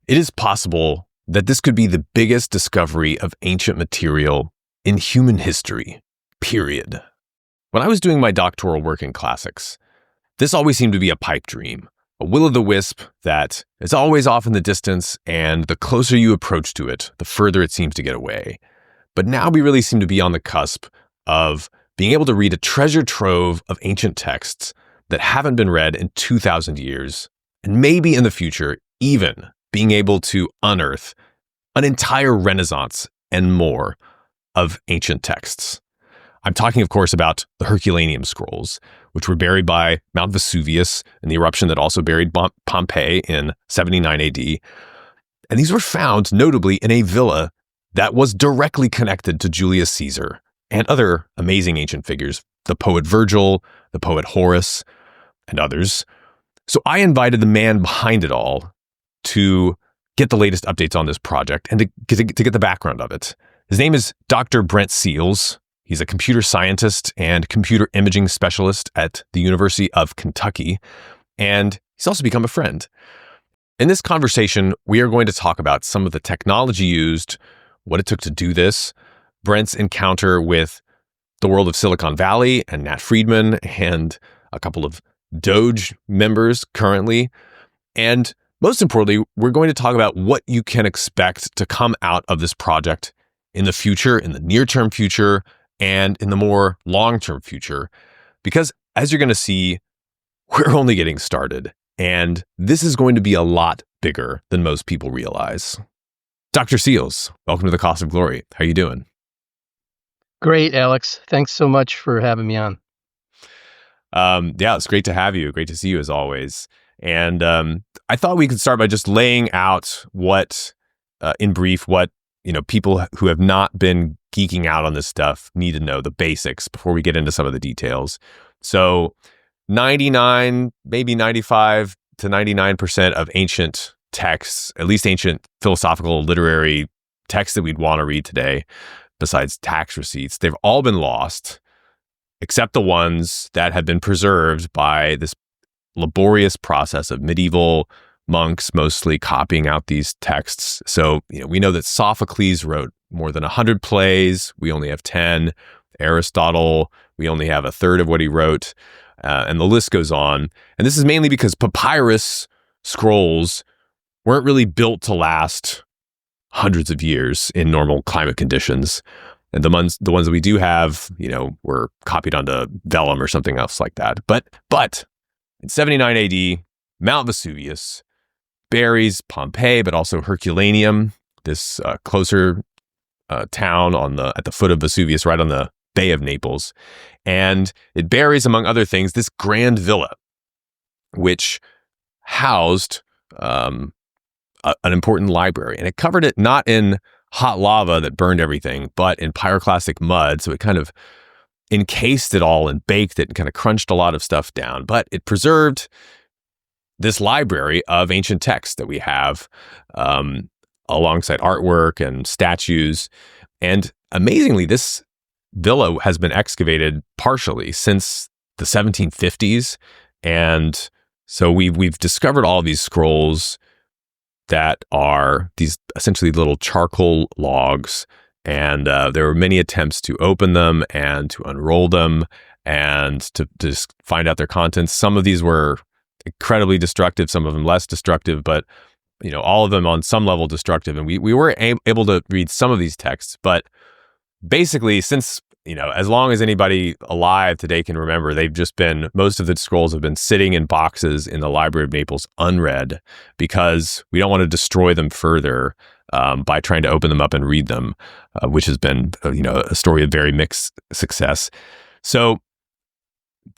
It is possible that this could be the biggest discovery of ancient material in human history, period. When I was doing my doctoral work in classics, this always seemed to be a pipe dream, a will-o'-the-wisp that is always off in the distance, and the closer you approach to it, the further it seems to get away. But now we really seem to be on the cusp of being able to read a treasure trove of ancient texts that haven't been read in 2,000 years, and maybe in the future, even being able to unearth an entire renaissance and more of ancient texts. I'm talking, of course, about the Herculaneum scrolls, which were buried by Mount Vesuvius in the eruption that also buried Pompeii in 79 AD. And these were found notably in a villa that was directly connected to Julius Caesar and other amazing ancient figures, the poet Virgil, the poet Horace, and others. So I invited the man behind it all to get the latest updates on this project and to get the background of it. His name is Dr. Brent Seales. He's a computer scientist and computer imaging specialist at the University of Kentucky, and he's also become a friend. In this conversation, we are going to talk about some of the technology used, what it took to do this, Brent's encounter with the world of Silicon Valley and Nat Friedman and a couple of Doge members currently, and most importantly, we're going to talk about what you can expect to come out of this project in the future, in the near-term future, and in the more long-term future. Because as you're going to see, we're only getting started, and this is going to be a lot bigger than most people realize. Dr. Seales, welcome to the Cost of Glory. How are you doing? Great, Alex. Thanks so much for having me on. Yeah, it's great to have you. Great to see you as always. And I thought we could start by just laying out in brief, what people who have not been geeking out on this stuff need to know, the basics, before we get into some of the details. So 99, maybe 95 to 99% of ancient texts, at least ancient philosophical, literary texts that we'd want to read today, besides tax receipts, they've all been lost, except the ones that have been preserved by this laborious process of medieval monks mostly copying out these texts. So, we know that Sophocles wrote more than 100 plays. We only have 10. Aristotle, we only have a third of what he wrote. And the list goes on. And this is mainly because papyrus scrolls weren't really built to last hundreds of years in normal climate conditions. And the ones that we do have, were copied onto vellum or something else like that. But in 79 AD, Mount Vesuvius buries Pompeii, but also Herculaneum, this closer town at the foot of Vesuvius, right on the Bay of Naples. And it buries, among other things, this grand villa, which housed an important library. And it covered it not in hot lava that burned everything, but in pyroclastic mud. So it kind of encased it all and baked it and kind of crunched a lot of stuff down. But it preserved this library of ancient texts that we have alongside artwork and statues. And amazingly, this villa has been excavated partially since the 1750s. And so we've discovered all of these scrolls that are these essentially little charcoal logs. And there were many attempts to open them and to unroll them and to just find out their contents. Some of these were incredibly destructive, some of them less destructive, but all of them on some level destructive. And we were able to read some of these texts, but basically, since as long as anybody alive today can remember, most of the scrolls have been sitting in boxes in the Library of Naples unread, because we don't want to destroy them further by trying to open them up and read them, which has been a story of very mixed success. So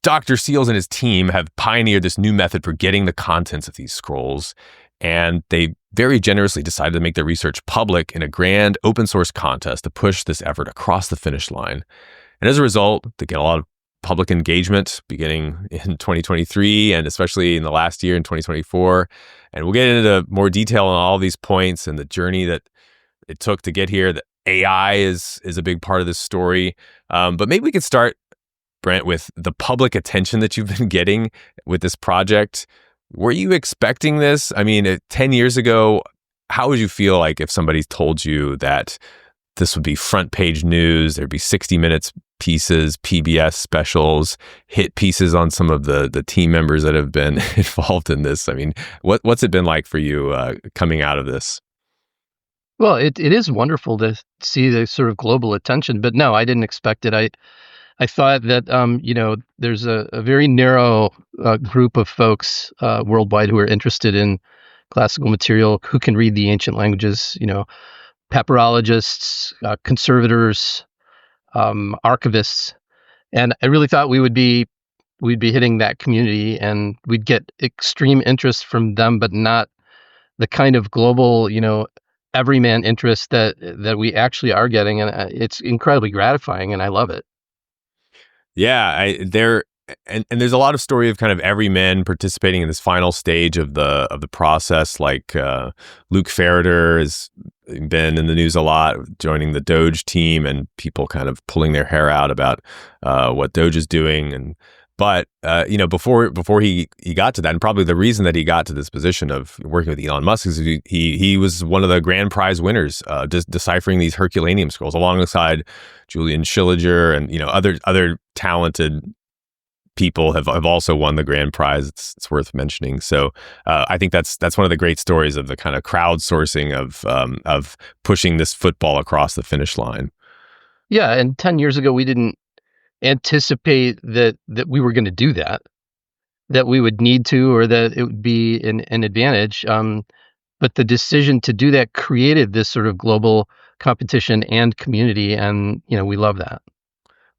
Dr. Seales and his team have pioneered this new method for getting the contents of these scrolls, and they very generously decided to make their research public in a grand open source contest to push this effort across the finish line. And as a result, they get a lot of public engagement beginning in 2023 and especially in the last year in 2024. And we'll get into more detail on all these points and the journey that it took to get here. The AI is a big part of this story. But maybe we could start, Brent, with the public attention that you've been getting with this project. Were you expecting this? I mean, 10 years ago, how would you feel like if somebody told you that this would be front page news, there'd be 60 Minutes pieces, PBS specials, hit pieces on some of the team members that have been involved in this? I mean, what's it been like for you coming out of this? Well, it is wonderful to see the sort of global attention, but no, I didn't expect it. I thought that there's a very narrow group of folks worldwide who are interested in classical material, who can read the ancient languages. Papyrologists, conservators, archivists, and I really thought we'd be hitting that community, and we'd get extreme interest from them, but not the kind of global, everyman interest that we actually are getting, and it's incredibly gratifying, and I love it. Yeah, and there's a lot of story of kind of every man participating in this final stage of the process. Like Luke Ferreter has been in the news a lot, joining the Doge team, and people kind of pulling their hair out about what Doge is doing. But before he got to that, and probably the reason that he got to this position of working with Elon Musk is he was one of the grand prize winners, deciphering these Herculaneum scrolls alongside Julian Schilliger and other talented people have also won the grand prize. It's worth mentioning. So I think that's one of the great stories of the kind of crowdsourcing of pushing this football across the finish line. Yeah, and 10 years ago we didn't anticipate that we were going to do that we would need to, or that it would be an advantage. But the decision to do that created this sort of global competition and community, and we love that.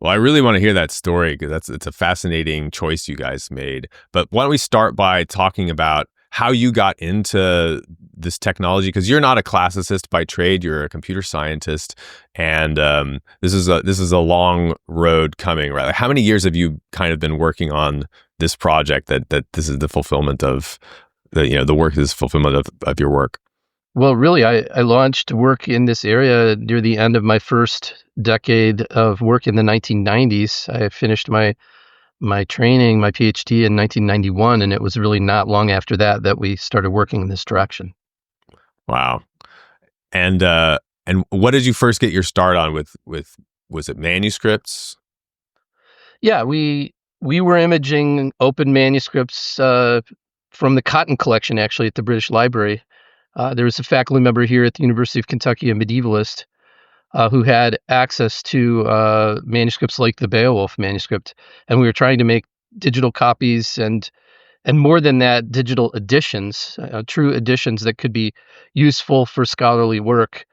Well, I really want to hear that story because it's a fascinating choice you guys made. But why don't we start by talking about how you got into this technology? Because you're not a classicist by trade; you're a computer scientist, and this is a long road coming. Right? Like, how many years have you kind of been working on this project? That this is the fulfillment of the work is fulfillment of your work. Well, really, I launched work in this area near the end of my first decade of work in the 1990s. I finished my training, my PhD in 1991, and it was really not long after that we started working in this direction. Wow. And what did you first get your start on with was it manuscripts? Yeah, we were imaging open manuscripts from the Cotton collection, actually, at the British Library. There was a faculty member here at the University of Kentucky, a medievalist, who had access to manuscripts like the Beowulf manuscript, and we were trying to make digital copies and more than that, digital editions, true editions that could be useful for scholarly work.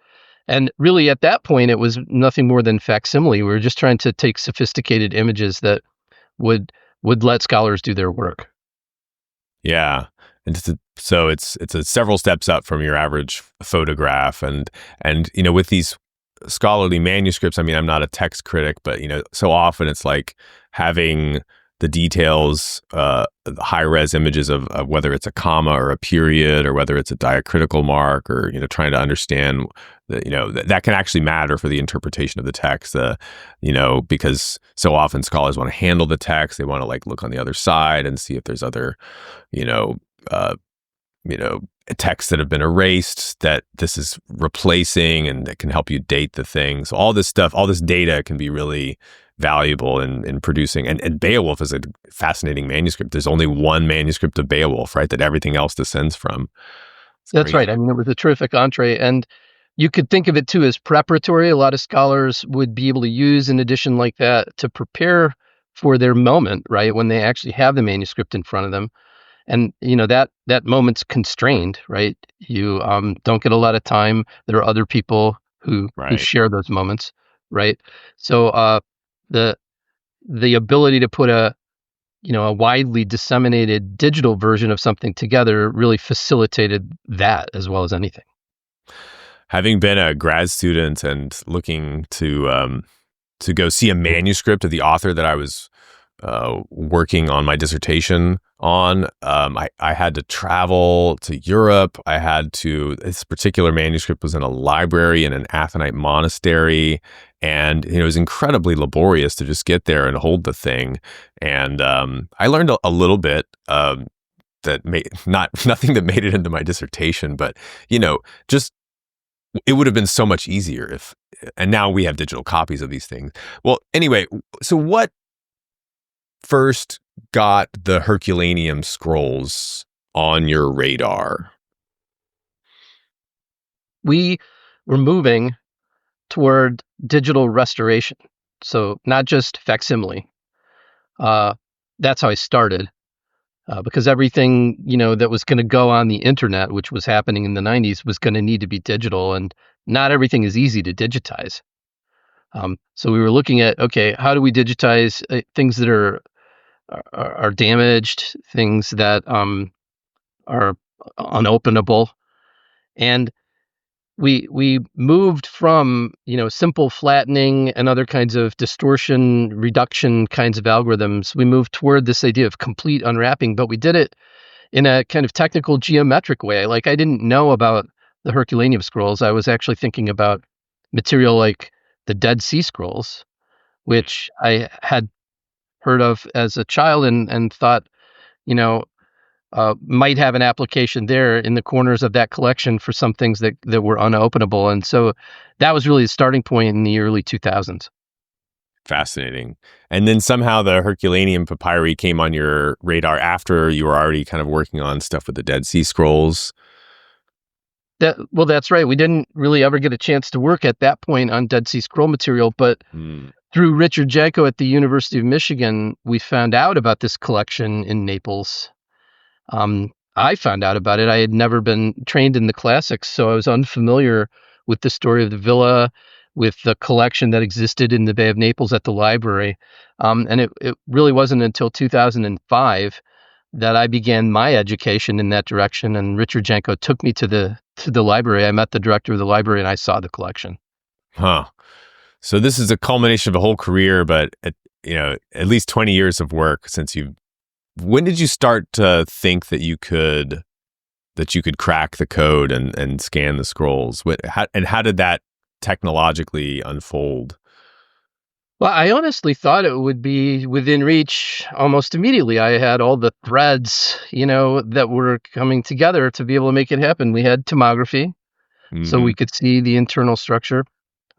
And really, at that point, it was nothing more than facsimile. We were just trying to take sophisticated images that would let scholars do their work. Yeah. And so it's several steps up from your average photograph, and with these scholarly manuscripts, I mean, I'm not a text critic, but so often it's like having the details, the high res images of whether it's a comma or a period, or whether it's a diacritical mark, or trying to understand that can actually matter for the interpretation of the text. Because so often scholars want to handle the text, they want to like look on the other side and see if there's other texts that have been erased that this is replacing, and that can help you date the thing. So all this stuff, all this data can be really valuable in producing. And Beowulf is a fascinating manuscript. There's only one manuscript of Beowulf, right, that everything else descends from. That's great. Right. I mean, it was a terrific entree. And you could think of it too as preparatory. A lot of scholars would be able to use an edition like that to prepare for their moment, right, when they actually have the manuscript in front of them. And that moment's constrained, right? You don't get a lot of time. There are other people who share those moments, right? So the ability to put a widely disseminated digital version of something together really facilitated that as well as anything. Having been a grad student and looking to go see a manuscript of the author that I was working on my dissertation on, I had to travel to Europe. This particular manuscript was in a library in an Athonite monastery, and it was incredibly laborious to just get there and hold the thing. And I learned a little bit that made nothing that made it into my dissertation, but just it would have been so much easier if. And now we have digital copies of these things. Well, anyway, so what first got the Herculaneum scrolls on your radar? We were moving toward digital restoration, so not just facsimile. That's how I started, because everything that was going to go on the internet, which was happening in the 90s, was going to need to be digital, and not everything is easy to digitize. So we were looking at, okay, how do we digitize things that are damaged, things that are unopenable, and we moved from simple flattening and other kinds of distortion reduction kinds of algorithms. We moved toward this idea of complete unwrapping, but we did it in a kind of technical geometric way. Like, I didn't know about the Herculaneum scrolls. I was actually thinking about material like the Dead Sea Scrolls, which I had heard of as a child and thought, might have an application there in the corners of that collection for some things that were unopenable. And so that was really the starting point in the early 2000s. Fascinating. And then somehow the Herculaneum papyri came on your radar after you were already kind of working on stuff with the Dead Sea Scrolls. Well, that's right. We didn't really ever get a chance to work at that point on Dead Sea Scroll material, but through Richard Janko at the University of Michigan, we found out about this collection in Naples. I found out about it. I had never been trained in the classics, so I was unfamiliar with the story of the villa, with the collection that existed in the Bay of Naples at the library. And it really wasn't until 2005 that I began my education in that direction. And Richard Janko took me to the library. I met the director of the library and I saw the collection. Huh. So this is a culmination of a whole career, but at least 20 years of work since you. When did you start to think that you could crack the code and scan the scrolls? How did that technologically unfold? Well, I honestly thought it would be within reach almost immediately. I had all the threads, that were coming together to be able to make it happen. We had tomography, so we could see the internal structure.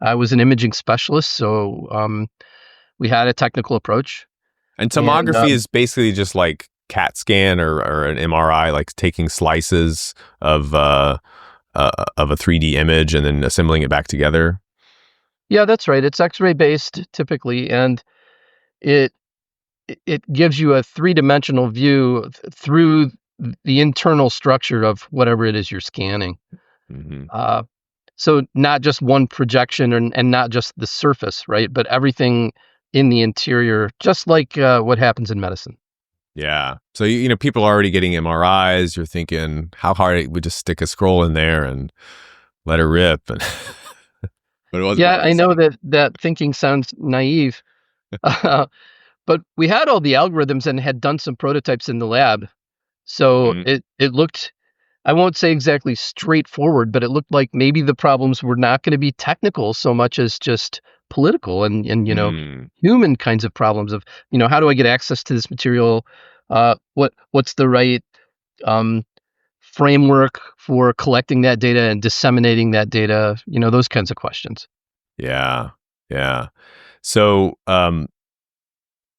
I was an imaging specialist, so we had a technical approach. And tomography is basically just like CAT scan or an MRI, like taking slices of a 3D image and then assembling it back together. Yeah, that's right. It's X-ray based typically, and it gives you a three-dimensional view through the internal structure of whatever it is you're scanning. So not just one projection and not just the surface, right? But everything in the interior, just like what happens in medicine. Yeah. So, people are already getting MRIs. You're thinking how hard it would just stick a scroll in there and let it rip. But it wasn't. Yeah, I know that thinking sounds naive. But we had all the algorithms and had done some prototypes in the lab. So it looked, I won't say exactly straightforward, but it looked like maybe the problems were not going to be technical so much as just political and human kinds of problems of, how do I get access to this material? What's the right framework for collecting that data and disseminating that data? Those kinds of questions. Yeah. Yeah. So,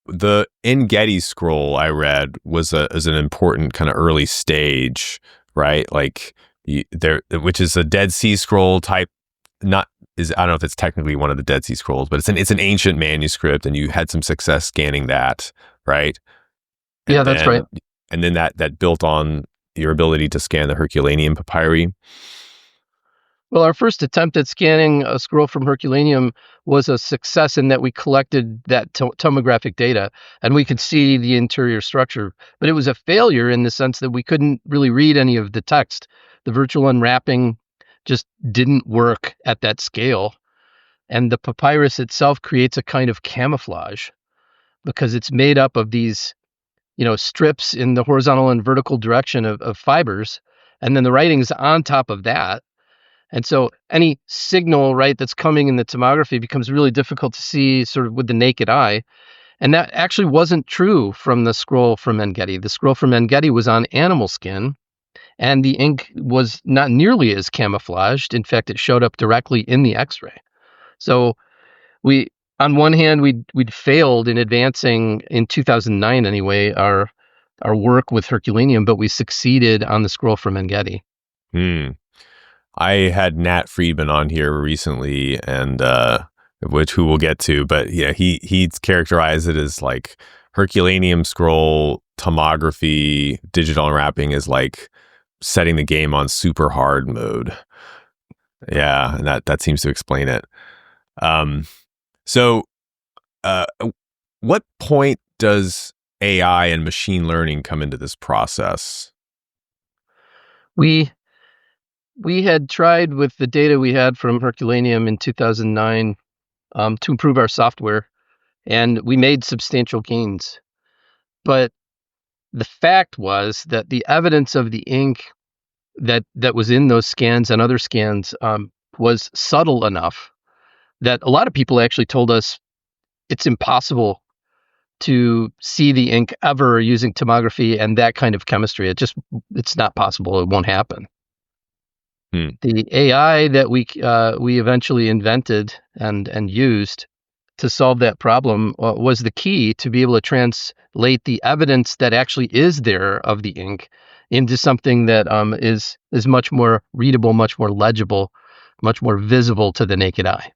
the Engedi scroll I read was an important kind of early stage, right? Like which is a Dead Sea Scroll type. I don't know if it's technically one of the Dead Sea Scrolls, but it's an ancient manuscript, and you had some success scanning that, right? Yeah, that's right. And then that built on your ability to scan the Herculaneum papyri. Well, our first attempt at scanning a scroll from Herculaneum was a success in that we collected that tomographic data and we could see the interior structure. But it was a failure in the sense that we couldn't really read any of the text. The virtual unwrapping just didn't work at that scale. And the papyrus itself creates a kind of camouflage because it's made up of these, strips in the horizontal and vertical direction of fibers. And then the writing's on top of that. And so any signal, right, that's coming in the tomography becomes really difficult to see sort of with the naked eye. And that actually wasn't true from the scroll from En-Gedi. The scroll from En-Gedi was on animal skin, and the ink was not nearly as camouflaged. In fact, it showed up directly in the X-ray. So we, on one hand, we'd failed in advancing in 2009 anyway our work with Herculaneum, but we succeeded on the scroll from En-Gedi. I had Nat Friedman on here recently, and who we'll get to, but yeah, he characterized it as like Herculaneum scroll tomography digital unwrapping is like setting the game on super hard mode. Yeah, and that seems to explain it. So, what point does AI and machine learning come into this process? We had tried with the data we had from Herculaneum in 2009 to improve our software, and we made substantial gains. But the fact was that the evidence of the ink that was in those scans and other scans was subtle enough that a lot of people actually told us it's impossible to see the ink ever using tomography and that kind of chemistry. It's not possible. It won't happen. The AI that we eventually invented and used to solve that problem was the key to be able to translate the evidence that actually is there of the ink into something that is much more readable, much more legible, much more visible to the naked eye.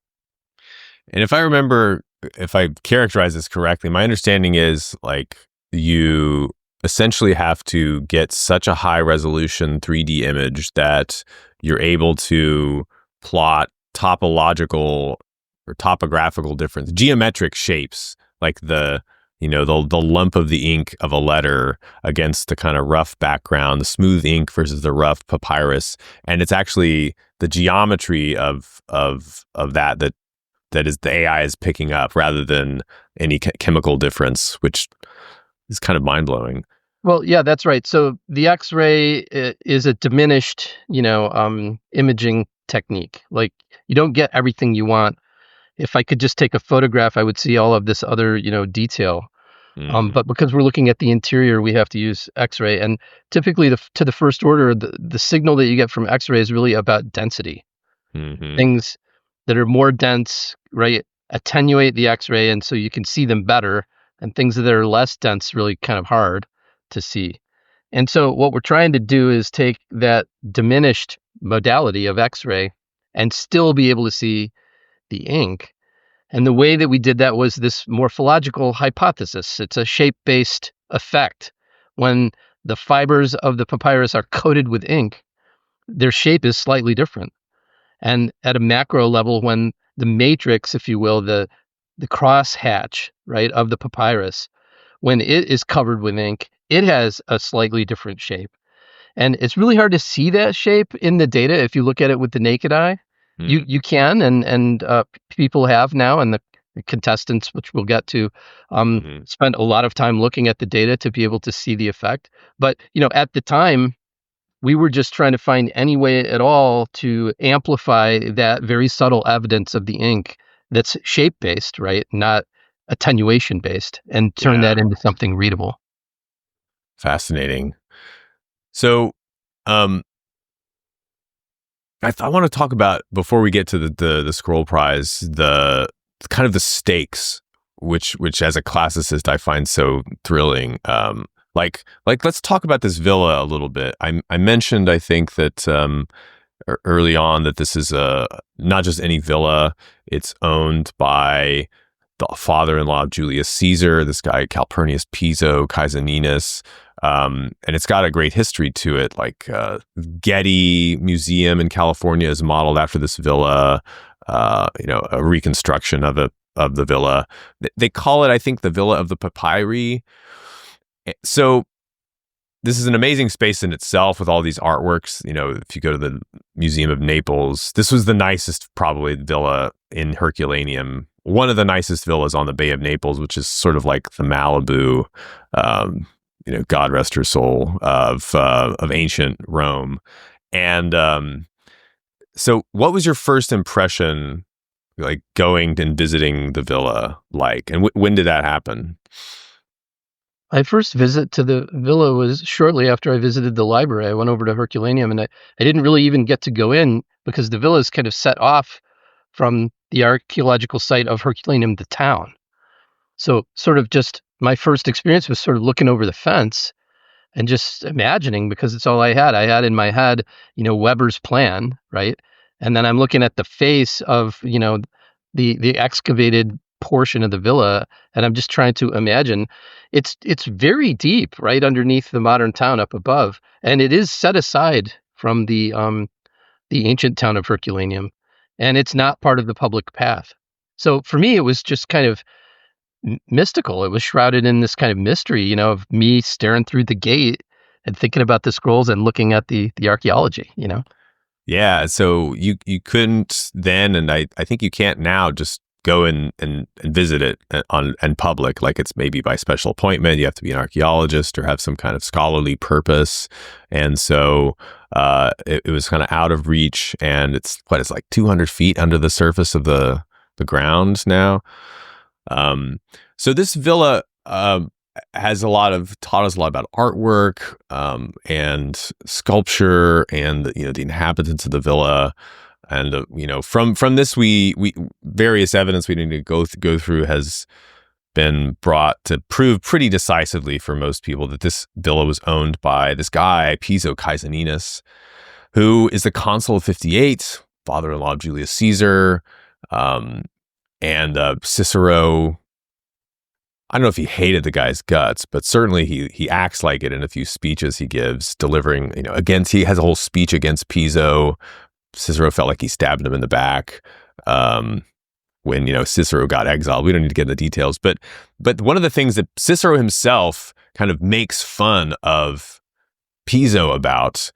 And if I characterize this correctly, my understanding is like you essentially have to get such a high resolution 3D image that you're able to plot topological or topographical difference, geometric shapes, like the lump of the ink of a letter against the kind of rough background, the smooth ink versus the rough papyrus. And it's actually the geometry of that is the AI is picking up rather than any chemical difference, which is kind of mind-blowing. Well, yeah, that's right. So the X-ray is a diminished, imaging technique. Like you don't get everything you want. If I could just take a photograph, I would see all of this other, detail. But because we're looking at the interior, we have to use X-ray. And typically, to the first order, the signal that you get from X-ray is really about density. Things that are more dense, right, attenuate the X-ray, and so you can see them better. And things that are less dense, really kind of hard to see. And so what we're trying to do is take that diminished modality of X-ray and still be able to see the ink. And the way that we did that was this morphological hypothesis. It's a shape-based effect. When the fibers of the papyrus are coated with ink, their shape is slightly different. And at a macro level, when the matrix, if you will, the crosshatch, right, of the papyrus, when it is covered with ink, it has a slightly different shape. And it's really hard to see that shape in the data if you look at it with the naked eye. You can, and people have now, and the contestants, which we'll get to, spent a lot of time looking at the data to be able to see the effect. But, at the time, we were just trying to find any way at all to amplify that very subtle evidence of the ink that's shape-based, right, not attenuation-based, and turn that into something readable. Fascinating. So, I want to talk about, before we get to the scroll prize, the kind of the stakes, which as a classicist I find so thrilling. Like let's talk about this villa a little bit. I mentioned, I think, that early on that this is not just any villa. It's owned by the father-in-law of Julius Caesar, this guy Calpurnius Piso Caesoninus. And it's got a great history to it. Like Getty Museum in California is modeled after this villa. A reconstruction of the villa. They call it, I think, the Villa of the Papyri. So this is an amazing space in itself with all these artworks. If you go to the Museum of Naples, this was the nicest, probably, villa in Herculaneum. One of the nicest villas on the Bay of Naples, which is sort of like the Malibu, God rest her soul, of ancient Rome. And so what was your first impression like going and visiting the villa like? And when did that happen? My first visit to the villa was shortly after I visited the library. I went over to Herculaneum, and I didn't really even get to go in because the villa is kind of set off from the archaeological site of Herculaneum, the town. So sort of just my first experience was sort of looking over the fence and just imagining, because it's all I had. I had in my head, Weber's plan, right? And then I'm looking at the face of, the excavated portion of the villa, and I'm just trying to imagine. It's very deep, right underneath the modern town up above, and it is set aside from the ancient town of Herculaneum, and it's not part of the public path. So for me, it was just kind of mystical. It was shrouded in this kind of mystery, of me staring through the gate and thinking about the scrolls and looking at the archaeology. Yeah, so you couldn't then, and I think you can't now, just go and visit it in public, like it's maybe by special appointment. You have to be an archaeologist or have some kind of scholarly purpose, and so it was kind of out of reach. And it's like 200 feet under the surface of the ground now. So this villa has taught us a lot about artwork and sculpture and the inhabitants of the villa. And from this, we various evidence we need to go through has been brought to prove pretty decisively for most people that this villa was owned by this guy Piso Caesoninus, who is the consul of 58, father-in-law of Julius Caesar, and Cicero. I don't know if he hated the guy's guts, but certainly he acts like it in a few speeches he gives, delivering against. He has a whole speech against Piso. Cicero felt like he stabbed him in the back when Cicero got exiled. We don't need to get into the details, but one of the things that Cicero himself kind of makes fun of Piso about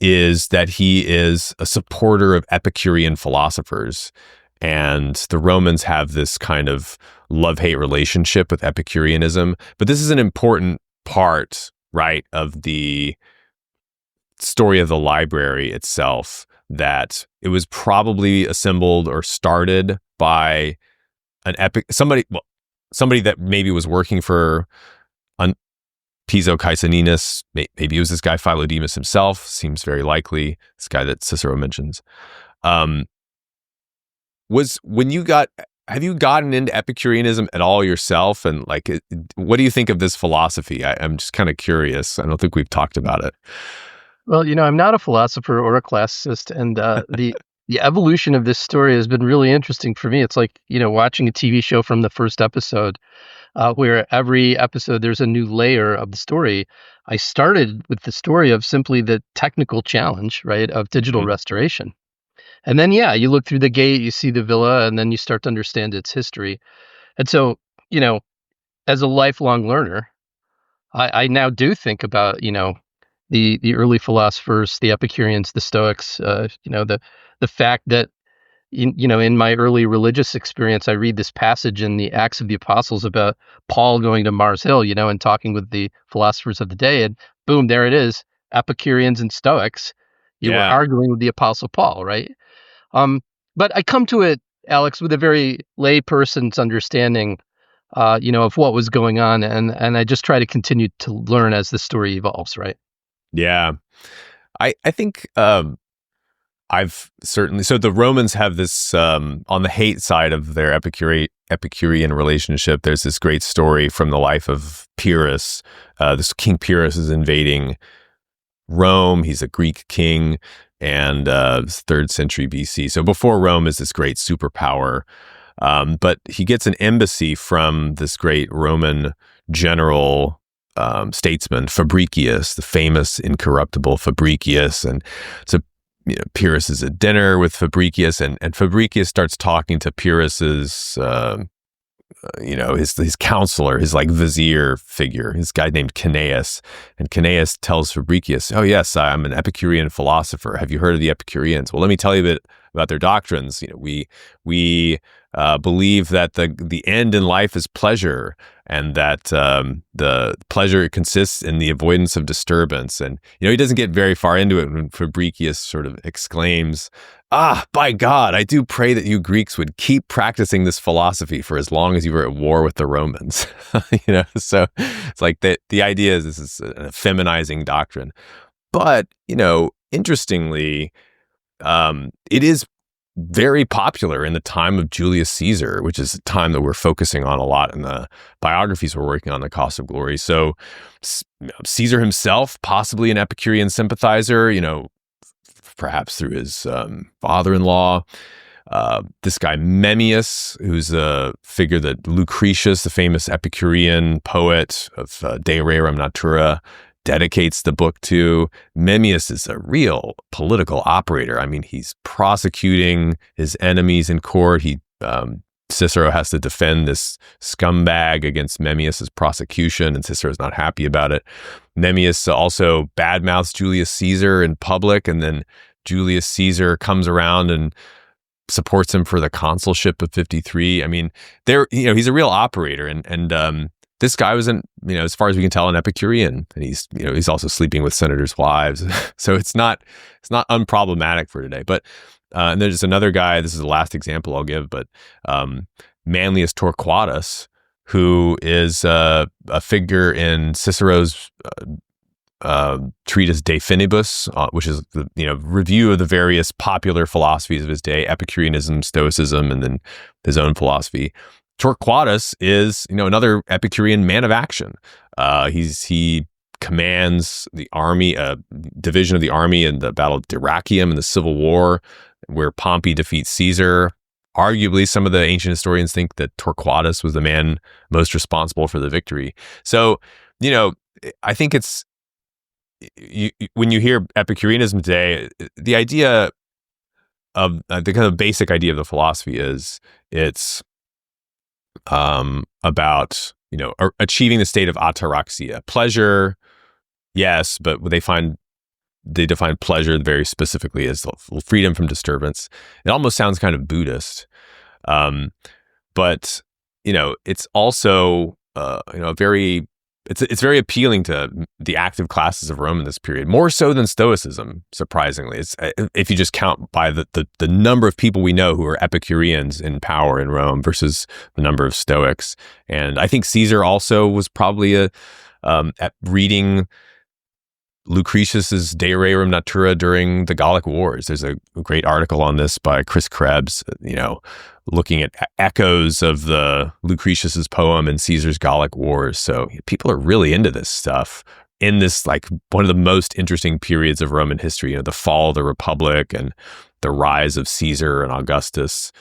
is that he is a supporter of Epicurean philosophers, and the Romans have this kind of love-hate relationship with Epicureanism. But this is an important part, right, of the story of the library itself, that it was probably assembled or started by somebody that maybe was working for Piso Caesoninus. Maybe it was this guy Philodemus himself. Seems very likely. This guy that Cicero mentions. Have you gotten into Epicureanism at all yourself? And what do you think of this philosophy? I'm just kind of curious. I don't think we've talked about it. Well, I'm not a philosopher or a classicist, and the evolution of this story has been really interesting for me. It's like, watching a TV show from the first episode, where every episode there's a new layer of the story. I started with the story of simply the technical challenge, right, of digital restoration. And then, you look through the gate, you see the villa, and then you start to understand its history. And so, as a lifelong learner, I now do think about, the early philosophers, the Epicureans, the Stoics, the fact that, in my early religious experience, I read this passage in the Acts of the Apostles about Paul going to Mars Hill, and talking with the philosophers of the day, and boom, there it is, Epicureans and Stoics. You were arguing with the Apostle Paul, right? But I come to it, Alex, with a very lay person's understanding, of what was going on, and I just try to continue to learn as the story evolves, right? Yeah, I think I've certainly. So the Romans have this on the hate side of their Epicurean relationship. There's this great story from the life of Pyrrhus. This King Pyrrhus is invading Rome. He's a Greek king, and 3rd century BC. So before Rome is this great superpower. But he gets an embassy from this great Roman general, statesman, Fabricius, the famous incorruptible Fabricius. And so Pyrrhus is at dinner with Fabricius, and Fabricius starts talking to Pyrrhus's his counselor, his vizier figure, his guy named Cnaeus. And Cnaeus tells Fabricius, "Oh yes, I'm an Epicurean philosopher. Have you heard of the Epicureans? Well, let me tell you a bit about their doctrines. We believe that the end in life is pleasure, and that the pleasure consists in the avoidance of disturbance. And he doesn't get very far into it when Fabricius sort of exclaims, "Ah, by God, I do pray that you Greeks would keep practicing this philosophy for as long as you were at war with the Romans." So it's like the idea is this is an feminizing doctrine. But, interestingly, it is very popular in the time of Julius Caesar, which is a time that we're focusing on a lot in the biographies we're working on, The Cost of Glory. So Caesar himself, possibly an Epicurean sympathizer, perhaps through his father-in-law. This guy Memmius, who's a figure that Lucretius, the famous Epicurean poet of De Rerum Natura, dedicates the book to. Memmius is a real political operator. I mean, he's prosecuting his enemies in court. Cicero has to defend this scumbag against Memmius's prosecution, and Cicero's not happy about it. Memmius also badmouths Julius Caesar in public, and then Julius Caesar comes around and supports him for the consulship of 53. I mean, he's a real operator, and this guy was as far as we can tell, an Epicurean, and he's also sleeping with senators' wives. So it's not unproblematic for today. But and there's another guy. This is the last example I'll give, but Manlius Torquatus, who is a figure in Cicero's treatise De Finibus, which is the review of the various popular philosophies of his day: Epicureanism, Stoicism, and then his own philosophy. Torquatus is, another Epicurean man of action. He commands the army, a division of the army in the Battle of Dyrrhachium in the Civil War, where Pompey defeats Caesar. Arguably, some of the ancient historians think that Torquatus was the man most responsible for the victory. So, I think it's when you hear Epicureanism today, the idea of the kind of basic idea of the philosophy is it's about achieving the state of ataraxia, pleasure, yes, but they define pleasure very specifically as freedom from disturbance. It almost sounds kind of Buddhist, but it's also it's very appealing to the active classes of Rome in this period, more so than Stoicism. Surprisingly, it's if you just count by the number of people we know who are Epicureans in power in Rome versus the number of Stoics. And I think Caesar also was probably at reading Lucretius's De Rerum Natura during the Gallic Wars. There's a great article on this by Chris Krebs, looking at echoes of the Lucretius's poem in Caesar's Gallic Wars. So people are really into this stuff in this, like, one of the most interesting periods of Roman history, the fall of the Republic and the rise of Caesar and Augustus.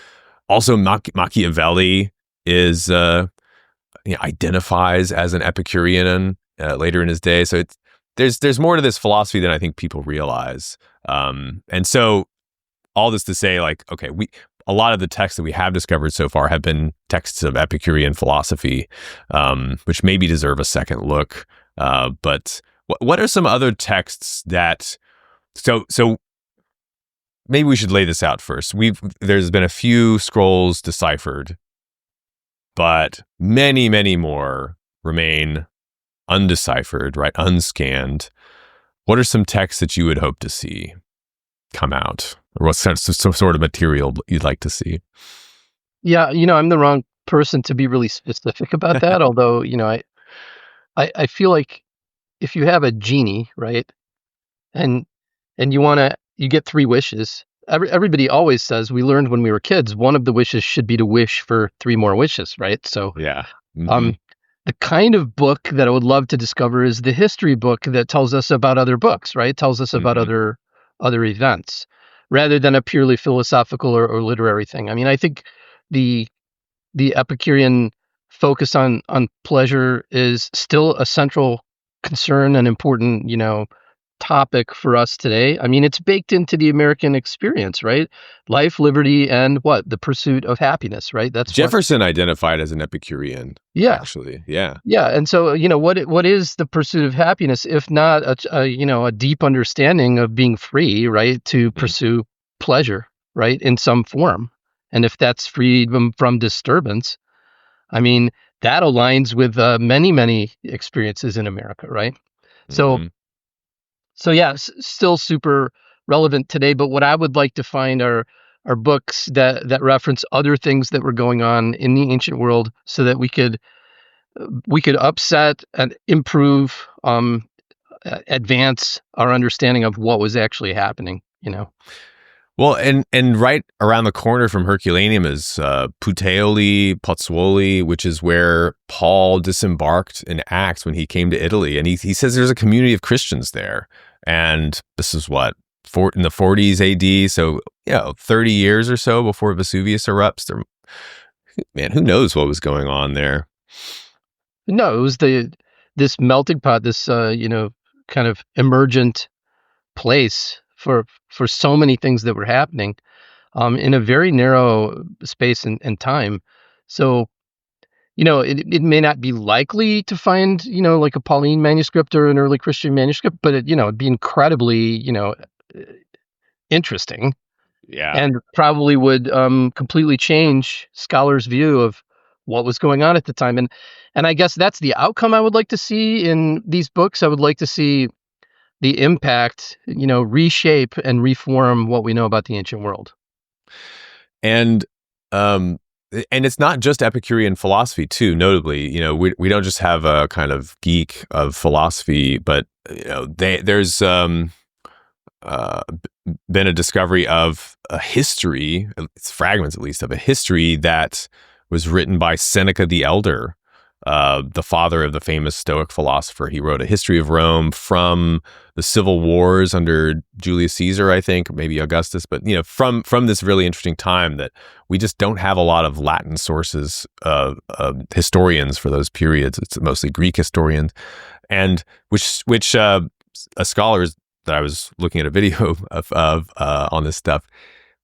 Also, Machiavelli is identifies as an Epicurean later in his day. So there's more to this philosophy than I think people realize. And so all this to say, like, okay, a lot of the texts that we have discovered so far have been texts of Epicurean philosophy, which maybe deserve a second look. But what are some other texts that, so maybe we should lay this out first. There's been a few scrolls deciphered, but many, many more remain undeciphered, right? Unscanned. What are some texts that you would hope to see come out? Or what some sort of material you'd like to see? Yeah, I'm the wrong person to be really specific about that. Although, I feel like if you have a genie, right, and you get 3 wishes. Everybody always says, we learned when we were kids, one of the wishes should be to wish for 3 more wishes, right? So yeah. Mm-hmm. The kind of book that I would love to discover is the history book that tells us about other books, right? Tells us about other events, rather than a purely philosophical or literary thing. I mean, I think the Epicurean focus on pleasure is still a central concern and important, topic for us today. I mean, it's baked into the American experience, right? Life, liberty, and the pursuit of happiness, right? That's Jefferson identified as an Epicurean. Yeah, actually, yeah, yeah. And so, what is the pursuit of happiness if not a deep understanding of being free, right? To pursue pleasure, right, in some form. And if that's freedom from disturbance, I mean, that aligns with many, many experiences in America, right? So, Hmm. so yeah, still super relevant today. But what I would like to find are books that reference other things that were going on in the ancient world, so that we could upset and improve, advance our understanding of what was actually happening. Well, and right around the corner from Herculaneum is Puteoli, Pozzuoli, which is where Paul disembarked in Acts when he came to Italy, and he says there's a community of Christians there, and this is what in the 40s A.D. So 30 years or so before Vesuvius erupts. There, man, who knows what was going on there? No, it was this melting pot, this kind of emergent place for so many things that were happening, in a very narrow space and time. So, it may not be likely to find, like a Pauline manuscript or an early Christian manuscript, but it'd be incredibly, interesting, Yeah. and probably would completely change scholars' view of what was going on at the time. And I guess that's the outcome I would like to see in these books. I would like to see the impact, reshape and reform what we know about the ancient world. And um and it's not just Epicurean philosophy too, notably. We don't just have a kind of geek of philosophy, but there's uh, been a discovery of a history, it's fragments at least, of a history that was written by Seneca the Elder, the father of the famous Stoic philosopher. He wrote a history of Rome from the civil wars under Julius Caesar, I think, maybe Augustus, but from this really interesting time that we just don't have a lot of Latin sources of historians for those periods. It's mostly Greek historians, and which scholars that I was looking at a video of on this stuff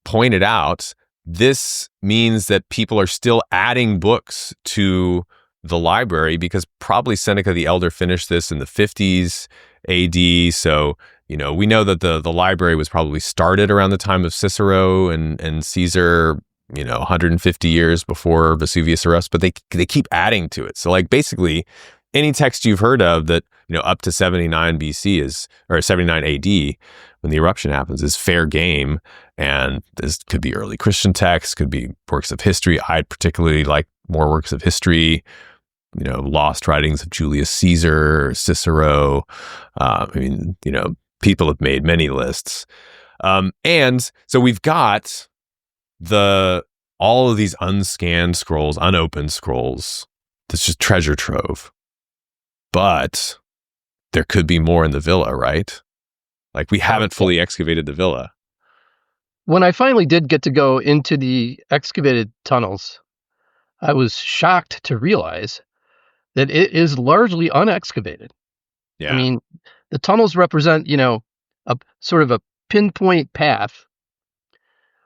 pointed out. This means that people are still adding books to the library because probably Seneca the Elder finished this in the 50s AD. So, we know that the library was probably started around the time of Cicero and Caesar, 150 years before Vesuvius erupts, but they keep adding to it. So like basically any text you've heard of that, up to 79 BC or 79 AD when the eruption happens is fair game. And this could be early Christian texts, could be works of history. I'd particularly like more works of history, lost writings of Julius Caesar, Cicero. People have made many lists. And so we've got all of these unscanned scrolls, unopened scrolls. That's just treasure trove. But there could be more in the villa, right? Like we haven't fully excavated the villa. When I finally did get to go into the excavated tunnels, I was shocked to realize that it is largely unexcavated. Yeah. I mean, the tunnels represent, a sort of a pinpoint path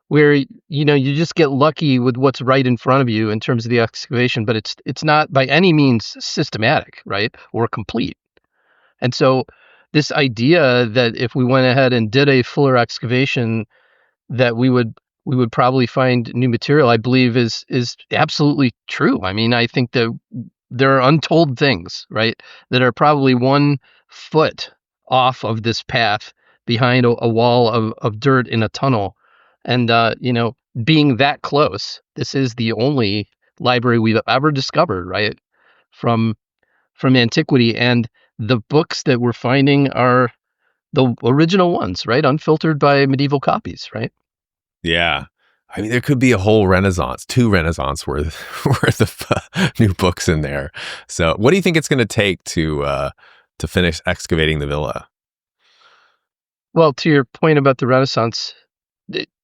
where, you just get lucky with what's right in front of you in terms of the excavation, but it's not by any means systematic, right? Or complete. And so this idea that if we went ahead and did a fuller excavation, that we would probably find new material, I believe is absolutely true. I mean, I think that there are untold things, right, that are probably 1 foot off of this path behind a wall of dirt in a tunnel. And, being that close, this is the only library we've ever discovered, right, from antiquity. And the books that we're finding are the original ones, right, unfiltered by medieval copies, right? Yeah. I mean, there could be a whole Renaissance, 2 Renaissance worth of new books in there. So what do you think it's going to take to finish excavating the villa? Well, to your point about the Renaissance,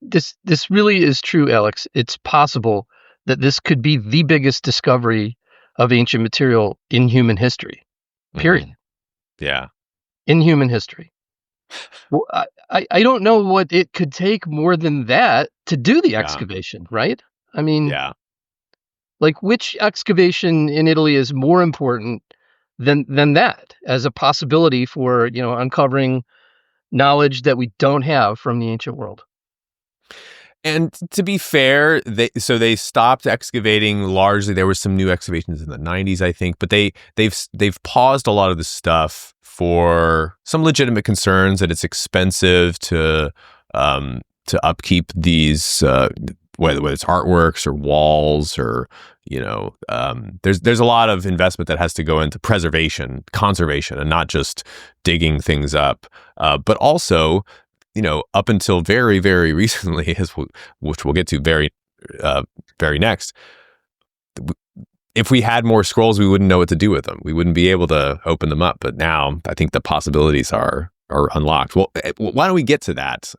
this really is true, Alex. It's possible that this could be the biggest discovery of ancient material in human history. Period. Yeah. In human history. Well, I don't know what it could take more than that to do the excavation, right? I mean, Yeah. like, which excavation in Italy is more important than that as a possibility for, uncovering knowledge that we don't have from the ancient world? And to be fair, they stopped excavating largely. There were some new excavations in the 90s, I think, but they've paused a lot of the stuff for some legitimate concerns that it's expensive to upkeep these, whether it's artworks or walls or there's a lot of investment that has to go into preservation, conservation, and not just digging things up, but also, up until very, very recently, which we'll get to very next, if we had more scrolls, we wouldn't know what to do with them. We wouldn't be able to open them up. But now I think the possibilities are unlocked. Well, why don't we get to that?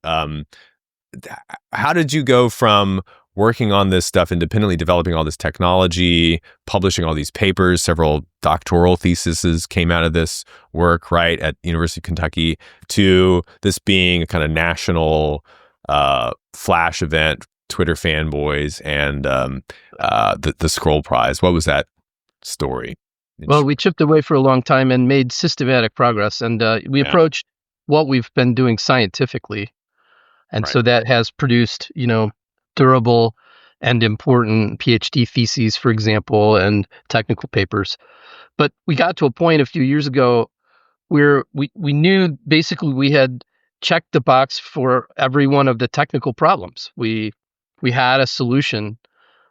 How did you go from working on this stuff independently, developing all this technology, publishing all these papers? Several doctoral theses came out of this work, right, at University of Kentucky, to this being a kind of national flash event, Twitter fanboys, and the Scroll Prize. What was that story? Well, we chipped away for a long time and made systematic progress, and we approached what we've been doing scientifically, and so that has produced, durable and important PhD theses, for example, and technical papers. But we got to a point a few years ago where we knew basically we had checked the box for every one of the technical problems. We had a solution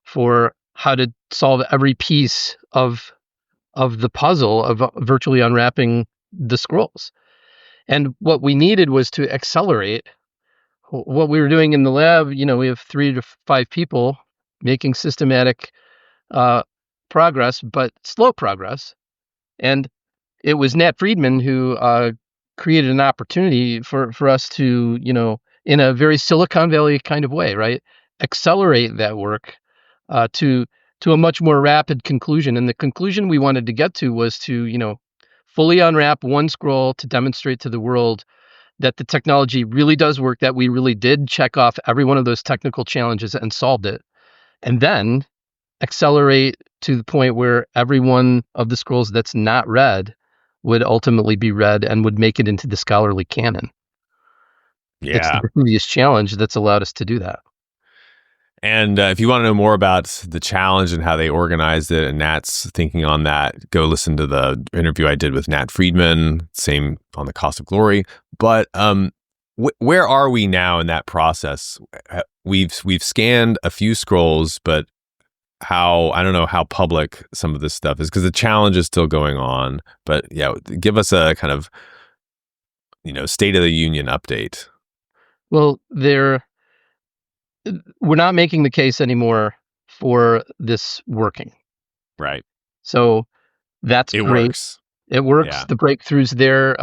for how to solve every piece of the puzzle of virtually unwrapping the scrolls. And what we needed was to accelerate what we were doing in the lab. We have 3 to 5 people making systematic progress, but slow progress. And it was Nat Friedman who created an opportunity for us to, in a very Silicon Valley kind of way, right, accelerate that work to a much more rapid conclusion. And the conclusion we wanted to get to was to, fully unwrap one scroll to demonstrate to the world that the technology really does work, that we really did check off every one of those technical challenges and solved it, and then accelerate to the point where every one of the scrolls that's not read would ultimately be read and would make it into the scholarly canon. Yeah. It's the previous challenge that's allowed us to do that. And if you want to know more about the challenge and how they organized it and Nat's thinking on that, go listen to the interview I did with Nat Friedman, same on the cost of glory. But where are we now in that process? We've scanned a few scrolls, but I don't know how public some of this stuff is because the challenge is still going on. But yeah, give us a kind of, State of the Union update. Well, we're not making the case anymore for this working. Right. So that's great. Works. It works. Yeah. The breakthrough's there.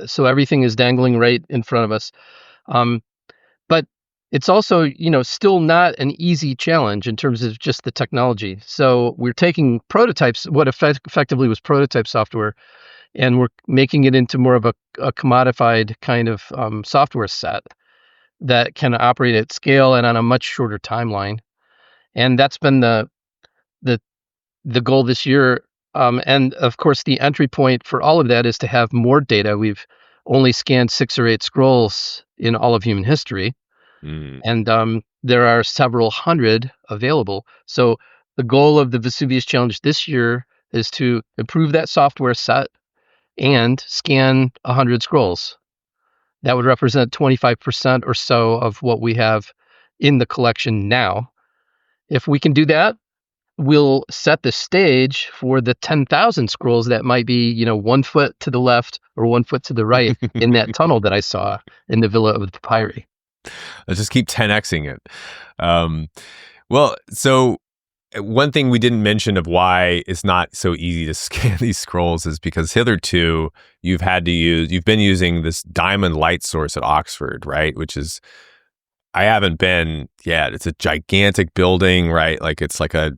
So everything is dangling right in front of us. But it's also, still not an easy challenge in terms of just the technology. So we're taking prototypes, what effectively was prototype software, and we're making it into more of a commodified kind of software set that can operate at scale and on a much shorter timeline. And that's been the goal this year. And of course, the entry point for all of that is to have more data. We've only scanned 6 or 8 scrolls in all of human history. And there are several hundred available. So the goal of the Vesuvius Challenge this year is to improve that software set and scan 100 scrolls. That would represent 25% or so of what we have in the collection now. If we can do that, we'll set the stage for the 10,000 scrolls that might be, 1 foot to the left or 1 foot to the right in that tunnel that I saw in the Villa of the Papyri. Let's just keep 10xing it. Well, so one thing we didn't mention of why it's not so easy to scan these scrolls is because hitherto you've been using this diamond light source at Oxford, right? Which is, I haven't been yet. It's a gigantic building, right? Like it's like a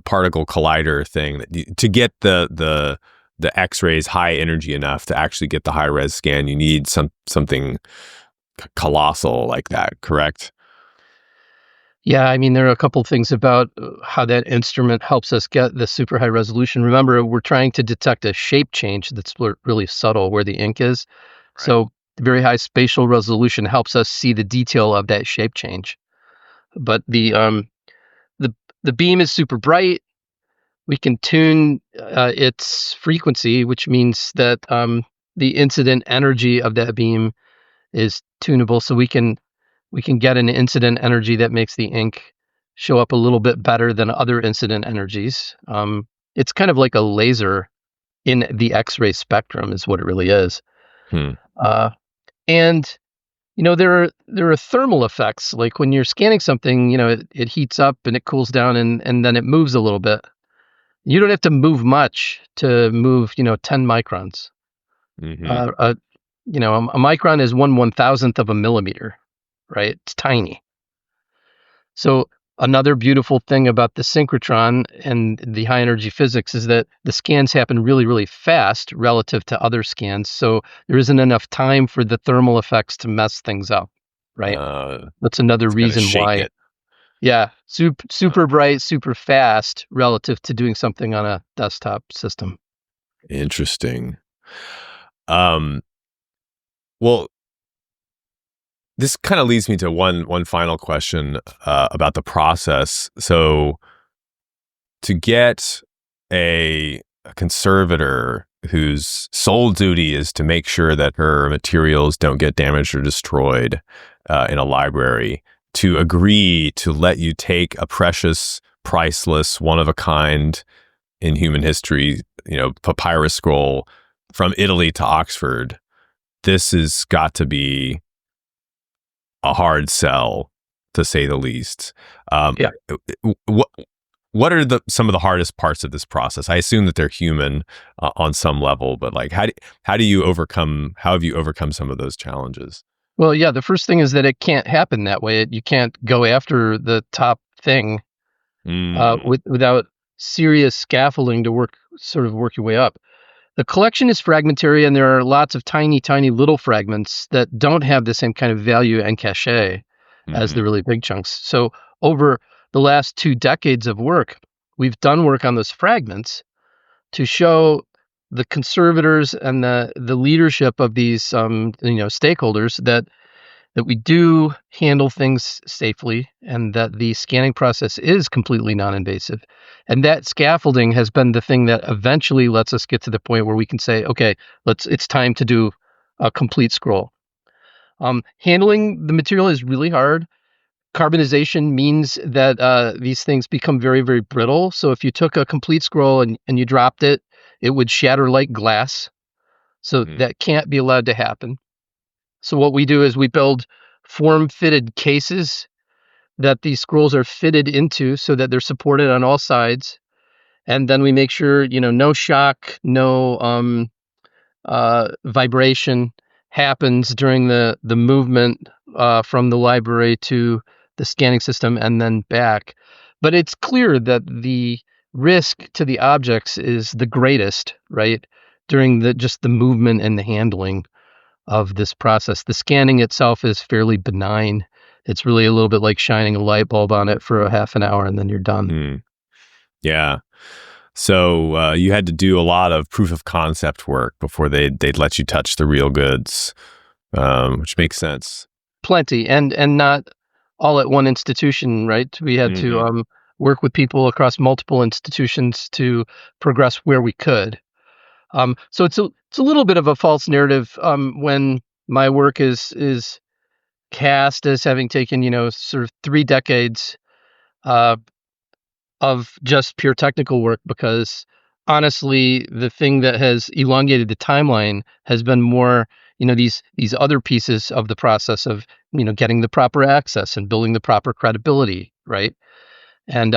particle collider thing to get the X-rays high energy enough to actually get the high res scan. You need something colossal like that, correct? Yeah, I mean, there are a couple of things about how that instrument helps us get the super high resolution. Remember, we're trying to detect a shape change that's really subtle where the ink is. Right. So the very high spatial resolution helps us see the detail of that shape change. but the the beam is super bright. We can tune its frequency, which means that the incident energy of that beam is tunable, so we can get an incident energy that makes the ink show up a little bit better than other incident energies. It's kind of like a laser in the X-ray spectrum, is what it really is. Hmm. And there are thermal effects, like when you're scanning something, it heats up and it cools down, and then it moves a little bit. You don't have to move much to move 10 microns. Mm-hmm. A micron is 1/1000th of a millimeter, right? It's tiny. So another beautiful thing about the synchrotron and the high energy physics is that the scans happen really, really fast relative to other scans. So there isn't enough time for the thermal effects to mess things up, right? That's another It's gonna reason shake why. it. Yeah, super bright, super fast relative to doing something on a desktop system. Interesting. Um, well, this kind of leads me to one final question about the process. So, to get a conservator whose sole duty is to make sure that her materials don't get damaged or destroyed in a library, to agree to let you take a precious, priceless, one of a kind in human history, papyrus scroll from Italy to Oxford, this has got to be a hard sell, to say the least. Yeah. What what are some of the hardest parts of this process? I assume that they're human on some level, but like, how have you overcome some of those challenges? Well, yeah, the first thing is that it can't happen that way. You can't go after the top thing Mm, without serious scaffolding to work your way up. The collection is fragmentary, and there are lots of tiny, tiny little fragments that don't have the same kind of value and cachet as hmm the really big chunks. So over the last 2 decades of work, we've done work on those fragments to show the conservators and the leadership of these stakeholders that we do handle things safely and that the scanning process is completely non-invasive. And that scaffolding has been the thing that eventually lets us get to the point where we can say, okay, it's time to do a complete scroll. Handling the material is really hard. Carbonization means that these things become very, very brittle. So if you took a complete scroll and you dropped it, it would shatter like glass. So hmm that can't be allowed to happen. So what we do is we build form-fitted cases that these scrolls are fitted into so that they're supported on all sides. And then we make sure, no shock, no vibration happens during the movement from the library to the scanning system and then back. But it's clear that the risk to the objects is the greatest, right? During just the movement and the handling of this process. The scanning itself is fairly benign. It's really a little bit like shining a light bulb on it for a half an hour and then you're done. Yeah. So you had to do a lot of proof of concept work before they'd let you touch the real goods, which makes sense. Plenty, and not all at one institution, right? We had to hmm work with people across multiple institutions to progress where we could. So it's a little bit of a false narrative when my work is cast as having taken sort of 3 decades uh, of just pure technical work, because honestly, the thing that has elongated the timeline has been more, these other pieces of the process of, getting the proper access and building the proper credibility, right? And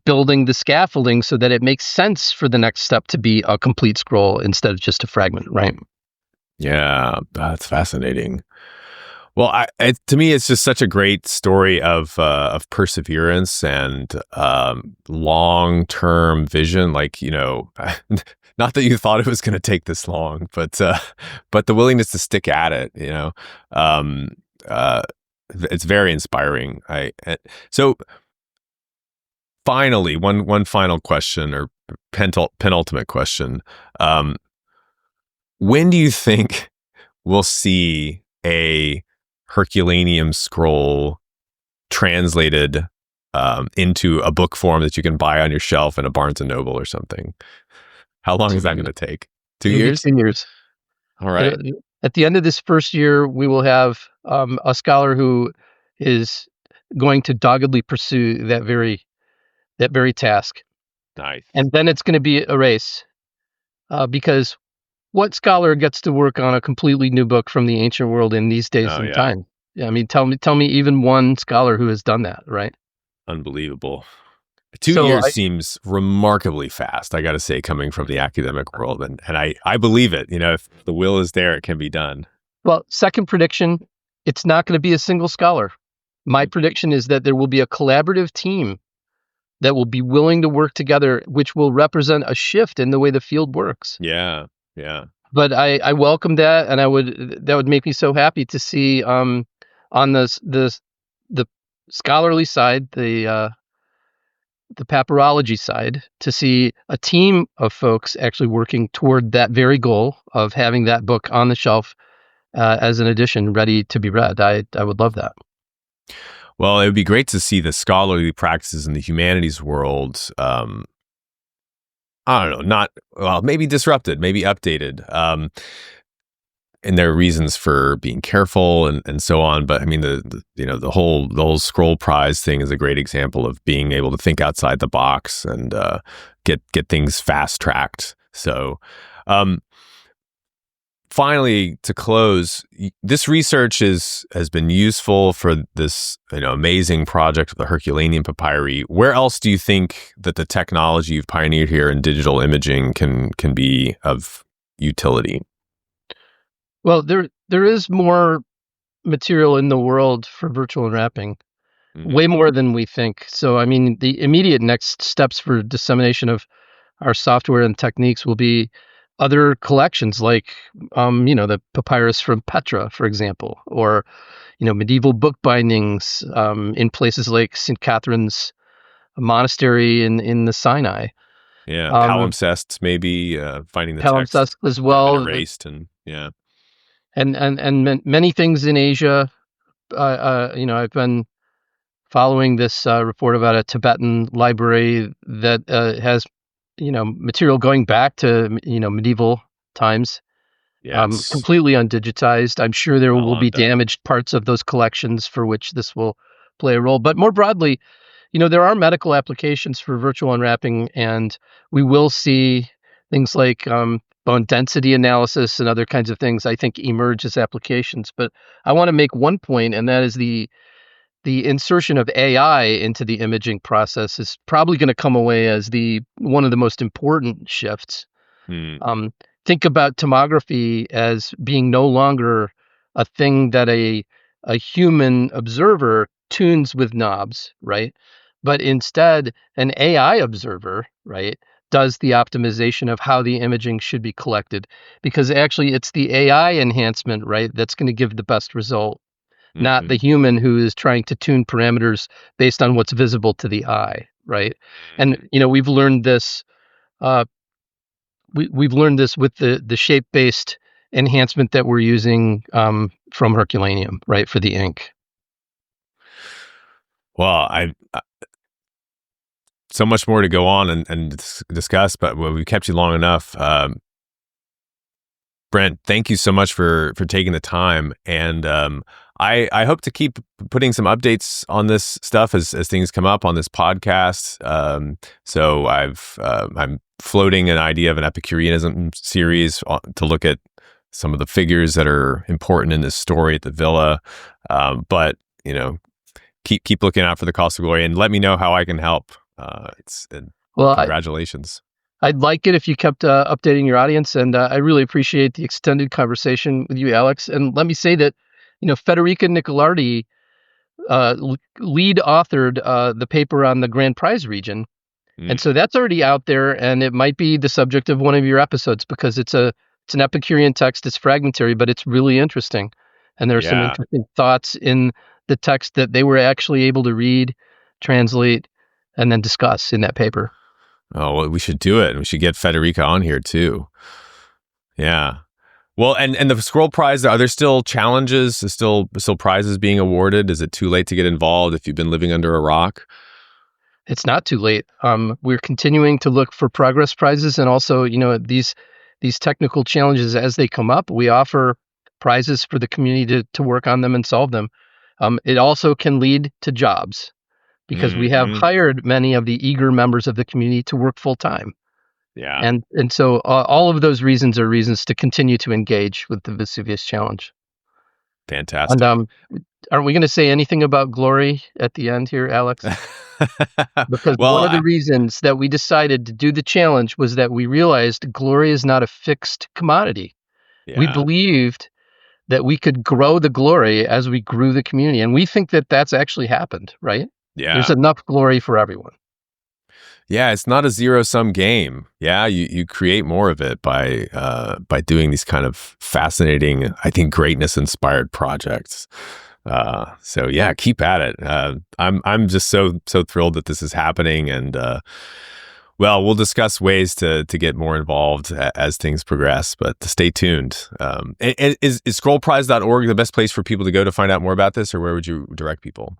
building the scaffolding so that it makes sense for the next step to be a complete scroll instead of just a fragment, right? Yeah, that's fascinating. Well, to me, it's just such a great story of perseverance and long term vision. Like, not that you thought it was going to take this long, but the willingness to stick at it. Um, uh, it's very inspiring. So finally, one final question, or penultimate question. Um, when do you think we'll see a Herculaneum scroll translated into a book form that you can buy on your shelf in a Barnes and Noble or something. How long is that going to take? 2 It'll be years? 2 years. All right. At the end of this first year, we will have a scholar who is going to doggedly pursue that very task, Nice. and then it's going to be a race, because what scholar gets to work on a completely new book from the ancient world in these days Oh, and yeah. time? Yeah, I mean, tell me even one scholar who has done that, right? Unbelievable. 2 So years seems remarkably fast, I got to say, coming from the academic world. And I believe it. If the will is there, it can be done. Well, second prediction, it's not going to be a single scholar. My prediction is that there will be a collaborative team that will be willing to work together, which will represent a shift in the way the field works. Yeah. Yeah. But I welcome that, and that would make me so happy to see on the scholarly side, the papyrology side, to see a team of folks actually working toward that very goal of having that book on the shelf as an edition ready to be read. I would love that. Well, it would be great to see the scholarly practices in the humanities world. I don't know, maybe disrupted, maybe updated. And there are reasons for being careful and so on. But I mean, the whole scroll prize thing is a great example of being able to think outside the box and get things fast tracked. So, finally, to close, this research has been useful for this amazing project of the Herculaneum Papyri. Where else do you think that the technology you've pioneered here in digital imaging can be of utility? Well, there is more material in the world for virtual unwrapping, way more than we think. So, I mean, the immediate next steps for dissemination of our software and techniques will be other collections like, the papyrus from Petra, for example, or, medieval book bindings in places like St. Catherine's Monastery in the Sinai. Yeah, palimpsests, maybe finding the text Palimpsest as that had well, been erased, and yeah. and many things in Asia. I've been following this report about a Tibetan library that has, material going back to medieval times, Yes. completely undigitized. I'm sure there will be done. damaged parts of those collections for which this will play a role. But more broadly, there are medical applications for virtual unwrapping, and we will see things like bone density analysis and other kinds of things, I think, emerge as applications. But I want to make one point, and that is the insertion of AI into the imaging process is probably going to come away as one of the most important shifts. Think about tomography as being no longer a thing that a human observer tunes with knobs, right? But instead, an AI observer, right, does the optimization of how the imaging should be collected, because actually it's the AI enhancement, right, that's going to give the best result, not the human who is trying to tune parameters based on what's visible to the eye, right? And we've learned this. We've learned this with the shape-based enhancement that we're using from Herculaneum, right, for the ink. Well, so much more to go on and discuss, but we kept you long enough. Brent, thank you so much for taking the time, and I hope to keep putting some updates on this stuff as things come up on this podcast. So I'm floating an idea of an Epicureanism series to look at some of the figures that are important in this story at the villa. But keep looking out for the Cost of Glory, and let me know how I can help. Congratulations. I'd like it if you kept updating your audience, and I really appreciate the extended conversation with you, Alex. And let me say that, Federica Nicolardi lead authored the paper on the Grand Prize region, and so that's already out there, and it might be the subject of one of your episodes because it's an Epicurean text. It's fragmentary, but it's really interesting, and there are some interesting thoughts in the text that they were actually able to read, translate, and then discuss in that paper. Oh, well, we should do it. We should get Federica on here too. Yeah. Well, and the scroll prize, are there still challenges? Is still prizes being awarded? Is it too late to get involved if you've been living under a rock? It's not too late. We're continuing to look for progress prizes, and also, these technical challenges as they come up. We offer prizes for the community to work on them and solve them. It also can lead to jobs because we have Hmm. hired many of the eager members of the community to work full time. Yeah, And so all of those reasons are reasons to continue to engage with the Vesuvius Challenge. And fantastic. aren't we going to say anything about glory at the end here, Alex? Because Well, one of the reasons that we decided to do the challenge was that we realized glory is not a fixed commodity. We yeah, believed that we could grow the glory as we grew the community. And we think that that's actually happened, right? There's yeah. enough glory for everyone. Yeah, it's not a zero-sum game. Yeah, you create more of it by doing these kind of fascinating, I think, greatness-inspired projects. So yeah, keep at it. I'm just so thrilled that this is happening, and well, we'll discuss ways to get more involved as things progress. But stay tuned. And is scrollprize.org the best place for people to go to find out more about this, or where would you direct people?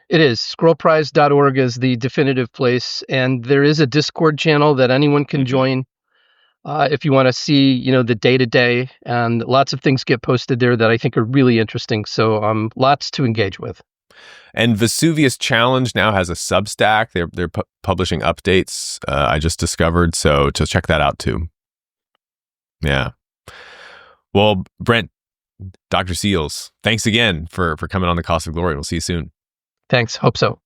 It is. Scrollprize.org is the definitive place. And there is a Discord channel that anyone can Hmm. join if you want to see, the day to day. And lots of things get posted there that I think are really interesting. So lots to engage with. And Vesuvius Challenge now has a Substack. They're publishing updates. I just discovered, so check that out too. Yeah. Well, Brent, Dr. Seales, thanks again for coming on the Cost of Glory. We'll see you soon. Thanks. Hope so.